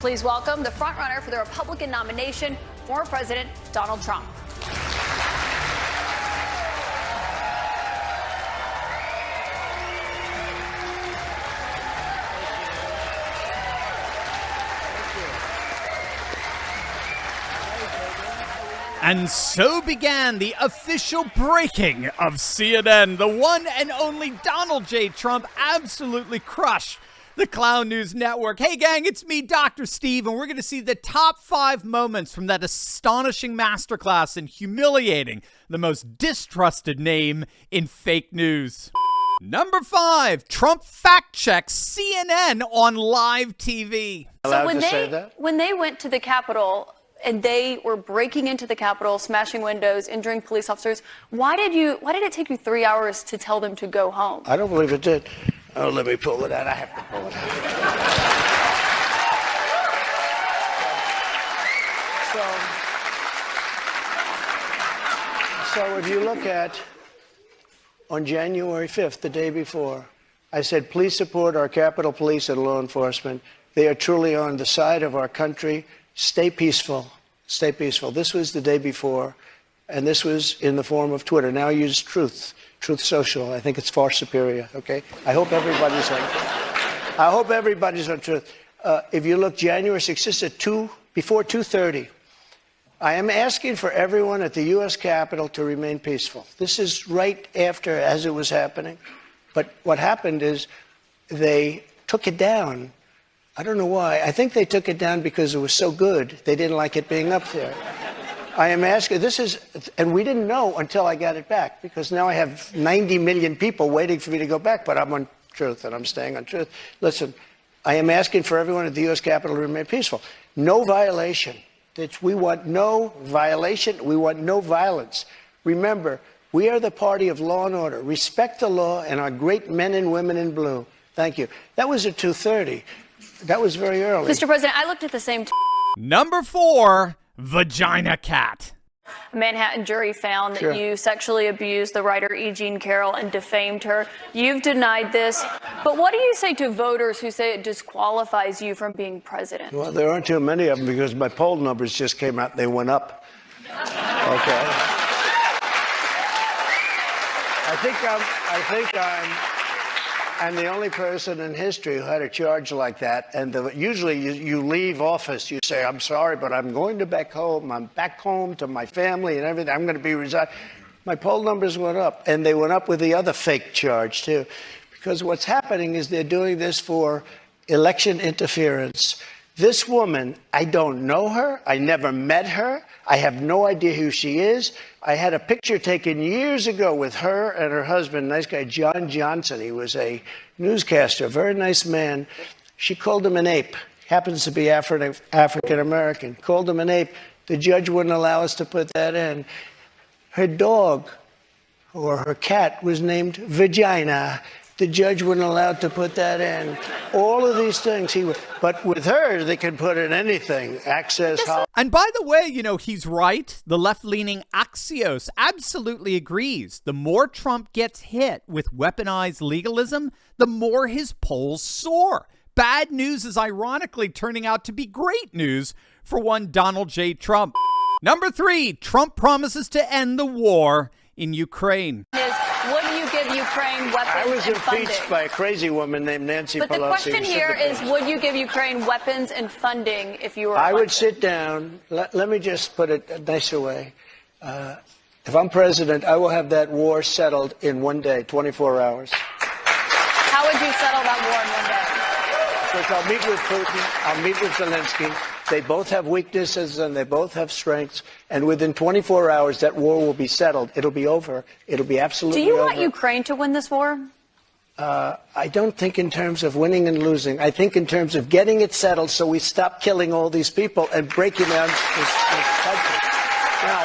Please welcome the frontrunner for the Republican nomination, former President Donald Trump. And so began the official breaking of CNN. The one and only Donald J. Trump absolutely crushed the Clown News Network. Hey gang, it's me, Dr. Steve, and we're going to see the top 5 moments from that astonishing masterclass in humiliating the most distrusted name in fake news. Number 5, Trump fact-checks CNN on live TV. So when they went to the Capitol and they were breaking into the Capitol, smashing windows, injuring police officers, why did it take you 3 hours to tell them to go home? I don't believe it did. Oh, let me pull it out. I have to pull it out. So if you look at, on January 5th, the day before, I said, please support our Capitol Police and law enforcement. They are truly on the side of our country. Stay peaceful. Stay peaceful. This was the day before, and this was in the form of Twitter. Now I use Truth Social. I think it's far superior, okay? I hope everybody's on Truth. If you look January 6th, this is before 2:30. I am asking for everyone at the U.S. Capitol to remain peaceful. This is right after, as it was happening. But what happened is they took it down. I don't know why. I think they took it down because it was so good. They didn't like it being up there. I am asking, and we didn't know until I got it back, because now I have 90 million people waiting for me to go back, but I'm on Truth, and I'm staying on Truth. Listen, I am asking for everyone at the U.S. Capitol to remain peaceful. No violation. We want no violation. We want no violence. Remember, we are the party of law and order. Respect the law and our great men and women in blue. Thank you. That was at 2:30. That was very early. Mr. President, I looked at the same Number 4, Vagina Cat. A Manhattan jury found that you sexually abused the writer E. Jean Carroll and defamed her. You've denied this. But what do you say to voters who say it disqualifies you from being president? Well, there aren't too many of them because my poll numbers just came out. They went up. Okay. I think I'm the only person in history who had a charge like that. And usually you leave office, you say, I'm sorry, but I'm going back home. I'm back home to my family and everything. I'm going to be resigning. My poll numbers went up, and they went up with the other fake charge, too. Because what's happening is they're doing this for election interference. This woman, I don't know her. I never met her. I have no idea who she is. I had a picture taken years ago with her and her husband, nice guy, John Johnson. He was a newscaster, very nice man. She called him an ape. Happens to be African-American. Called him an ape. The judge wouldn't allow us to put that in. Her dog, or her cat, was named Vagina. The judge wouldn't allow to put that in. All of these things, but with her, they can put in anything. Access. And by the way, he's right. The left-leaning Axios absolutely agrees. The more Trump gets hit with weaponized legalism, the more his polls soar. Bad news is ironically turning out to be great news for one Donald J. Trump. Number 3, Trump promises to end the war in Ukraine. Would you give Ukraine weapons and funding? I was impeached by a crazy woman named Nancy Pelosi. But the question here is, would you give Ukraine weapons and funding if you were elected? I would sit down. Let me just put it a nicer way. If I'm president, I will have that war settled in one day, 24 hours. How would you settle that war in one day? Because I'll meet with Putin. I'll meet with Zelensky. They both have weaknesses and they both have strengths. And within 24 hours, that war will be settled. It'll be over. It'll be absolutely over. Do you want Ukraine to win this war? I don't think in terms of winning and losing. I think in terms of getting it settled so we stop killing all these people and breaking down this country. Now,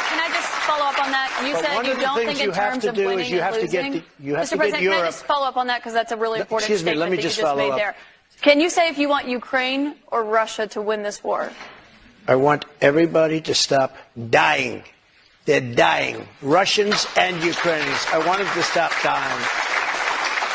can I just follow up on that? You said you don't think in terms of winning and losing. Mr. President, can I just follow up on that because that's a really important statement that you just made there. Can you say if you want Ukraine or Russia to win this war? I want everybody to stop dying. They're dying. Russians and Ukrainians. I want them to stop dying.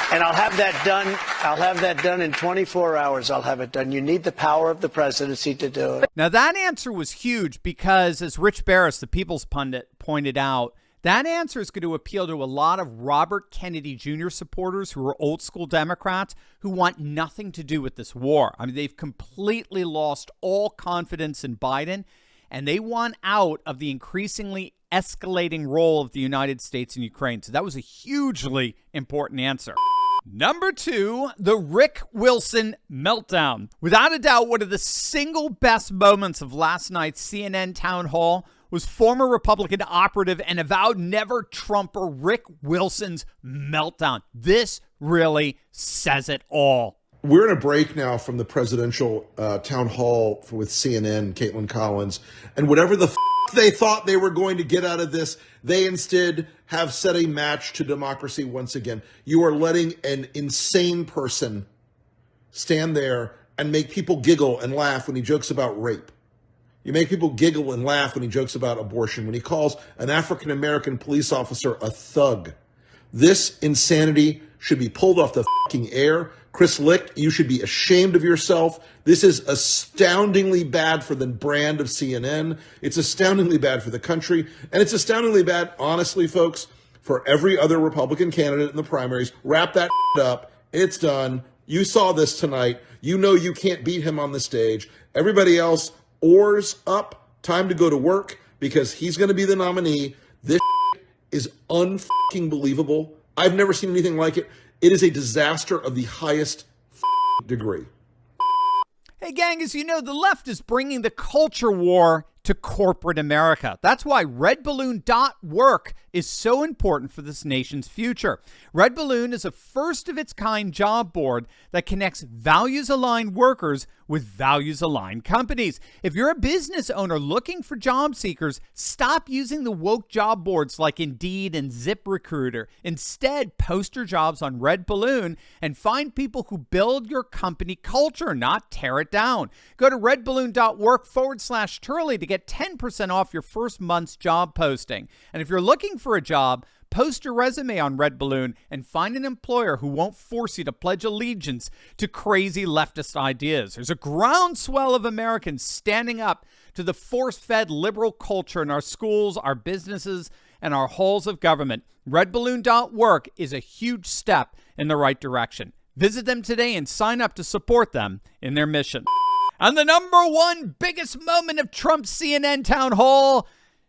And I'll have that done. I'll have that done in 24 hours. I'll have it done. You need the power of the presidency to do it. Now, that answer was huge because, as Rich Barris, the People's Pundit, pointed out, that answer is going to appeal to a lot of Robert Kennedy Jr. supporters who are old school Democrats who want nothing to do with this war. I mean, they've completely lost all confidence in Biden, and they want out of the increasingly escalating role of the United States in Ukraine. So that was a hugely important answer. Number 2, the Rick Wilson meltdown. Without a doubt, one of the single best moments of last night's CNN town hall was former Republican operative and avowed never-Trumper Rick Wilson's meltdown. This really says it all. We're in a break now from the presidential town hall with CNN, Caitlin Collins, and whatever the they thought they were going to get out of this, they instead have set a match to democracy once again. You are letting an insane person stand there and make people giggle and laugh when he jokes about rape. You make people giggle and laugh when he jokes about abortion, when he calls an African-American police officer a thug. This insanity should be pulled off the fucking air. Chris Licht, you should be ashamed of yourself. This is astoundingly bad for the brand of CNN. It's astoundingly bad for the country. And it's astoundingly bad, honestly, folks, for every other Republican candidate in the primaries. Wrap that up. It's done. You saw this tonight. You know you can't beat him on the stage. Everybody else, oars up. Time to go to work because he's going to be the nominee. This is unfucking believable. I've never seen anything like it. It is a disaster of the highest degree. Hey, gang, as you know, the left is bringing the culture war to corporate America. That's why redballoon.work is so important for this nation's future. Red Balloon is a first-of-its-kind job board that connects values-aligned workers with values-aligned companies. If you're a business owner looking for job seekers, stop using the woke job boards like Indeed and ZipRecruiter. Instead, post your jobs on Red Balloon and find people who build your company culture, not tear it down. Go to redballoon.work/Turley to get 10% off your first month's job posting. And if you're looking for a job, post your resume on Red Balloon and find an employer who won't force you to pledge allegiance to crazy leftist ideas. There's a groundswell of Americans standing up to the force-fed liberal culture in our schools, our businesses, and our halls of government. Redballoon.work is a huge step in the right direction. Visit them today and sign up to support them in their mission. And the number one biggest moment of Trump's CNN town hall,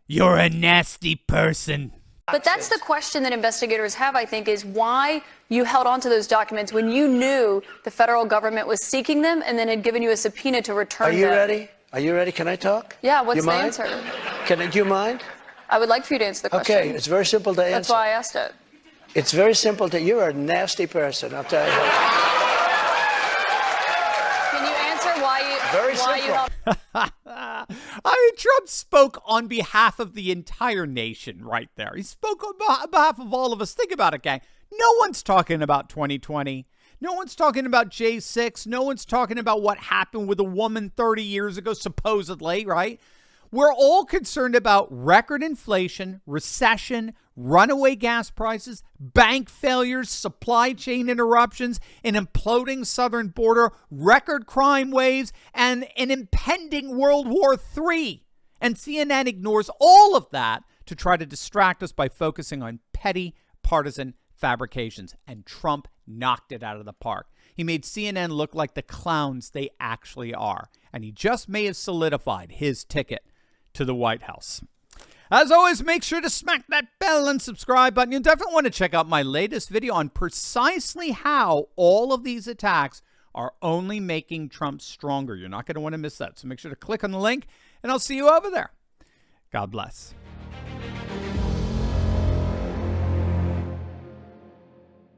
you're a nasty person. But that's the question that investigators have, I think, is why you held on to those documents when you knew the federal government was seeking them and then had given you a subpoena to return them. Are you ready? Are you ready? Can I talk? Yeah, what's you the mind? answer? Do you mind? I would like for you to answer the question. Okay, it's very simple to answer. That's why I asked it. It's very simple to, you're a nasty person, I'll tell you. Can you answer why you... Very simple. I mean, Trump spoke on behalf of the entire nation right there. He spoke on behalf of all of us. Think about it, gang. No one's talking about 2020. No one's talking about J6. No one's talking about what happened with a woman 30 years ago, supposedly, right? We're all concerned about record inflation, recession, runaway gas prices, bank failures, supply chain interruptions, an imploding southern border, record crime waves, and an impending World War III. And CNN ignores all of that to try to distract us by focusing on petty partisan fabrications. And Trump knocked it out of the park. He made CNN look like the clowns they actually are. And he just may have solidified his ticket to the White House. As always, make sure to smack that bell and subscribe button. You'll definitely want to check out my latest video on precisely how all of these attacks are only making Trump stronger. You're not going to want to miss that. So make sure to click on the link, and I'll see you over there. God bless.